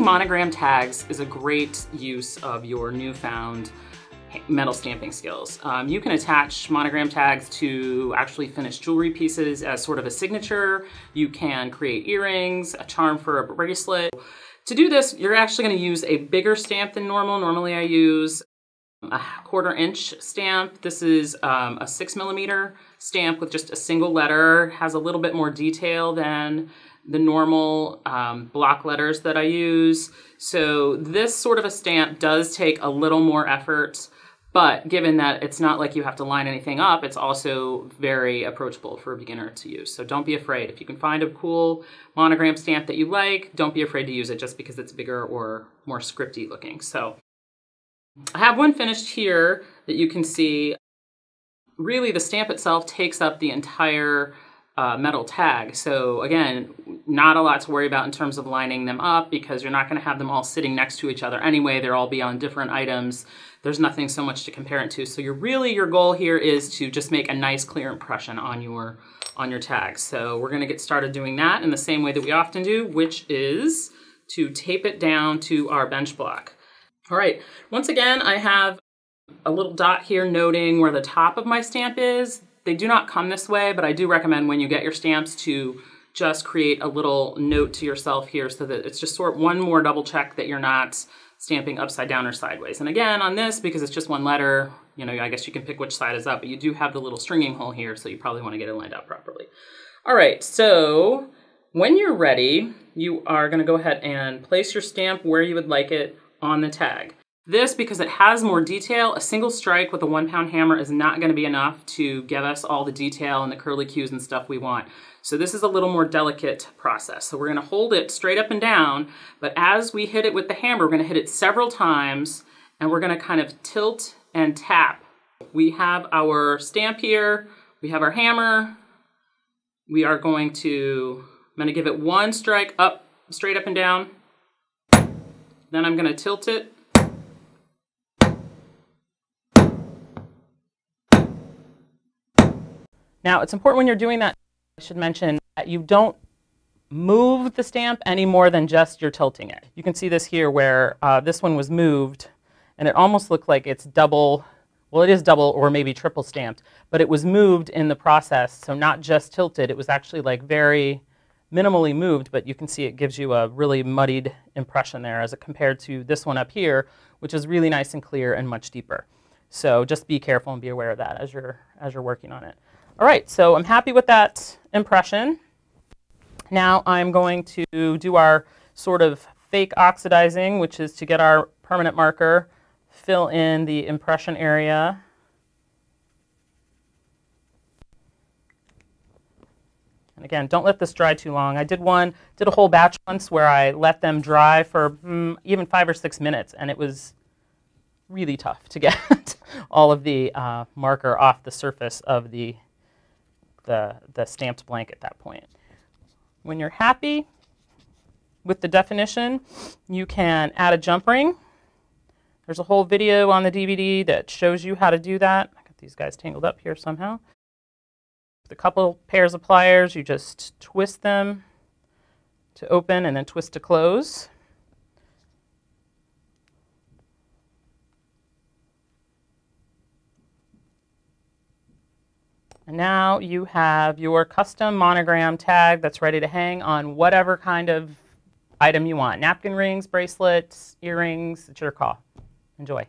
monogram tags is a great use of your newfound metal stamping skills. You can attach monogram tags to actually finished jewelry pieces as sort of a signature. You can create earrings, a charm for a bracelet. To do this, you're actually going to use a bigger stamp than normal. Normally I use a 1/4 inch stamp. This is a 6mm stamp with just a single letter. Has a little bit more detail than the normal block letters that I use. So this sort of a stamp does take a little more effort, but given that it's not like you have to line anything up, it's also very approachable for a beginner to use. So don't be afraid. If you can find a cool monogram stamp that you like, don't be afraid to use it just because it's bigger or more scripty looking. So I have one finished here that you can see. Really, the stamp itself takes up the entire metal tag. So again, not a lot to worry about in terms of lining them up because you're not going to have them all sitting next to each other anyway. They'll all be on different items. There's nothing so much to compare it to. So your goal here is to just make a nice clear impression on your tag. So we're going to get started doing that in the same way that we often do, which is to tape it down to our bench block. All right, once again, I have a little dot here noting where the top of my stamp is. They do not come this way, but I do recommend when you get your stamps to just create a little note to yourself here so that it's just sort of one more double check that you're not stamping upside down or sideways. And again, on this, because it's just one letter, you know, I guess you can pick which side is up, but you do have the little stringing hole here, so you probably want to get it lined up properly. All right, so when you're ready, you are going to go ahead and place your stamp where you would like it on the tag. This, because it has more detail, a single strike with a 1-pound hammer is not going to be enough to give us all the detail and the curly cues and stuff we want. So this is a little more delicate process. So we're going to hold it straight up and down, but as we hit it with the hammer, we're going to hit it several times, and we're going to kind of tilt and tap. We have our stamp here, we have our hammer. We are going to, I'm going to give it one strike up, straight up and down. Then I'm going to tilt it. Now, it's important when you're doing that, I should mention that you don't move the stamp any more than just you're tilting it. You can see this here where this one was moved, and it almost looked like it's double, well, it is double or maybe triple stamped, but it was moved in the process, so not just tilted. It was actually like very minimally moved, but you can see it gives you a really muddied impression there as it compared to this one up here, which is really nice and clear and much deeper. So just be careful and be aware of that as you're working on it. All right, so I'm happy with that impression. Now I'm going to do our sort of fake oxidizing, which is to get our permanent marker, fill in the impression area. And again, don't let this dry too long. I did a whole batch once where I let them dry for even 5 or 6 minutes, and it was really tough to get all of the marker off the surface of the stamped blank at that point. When you're happy with the definition, you can add a jump ring. There's a whole video on the DVD that shows you how to do that. I got these guys tangled up here somehow. With a couple pairs of pliers, you just twist them to open and then twist to close. And now you have your custom monogram tag that's ready to hang on whatever kind of item you want. Napkin rings, bracelets, earrings, it's your call. Enjoy.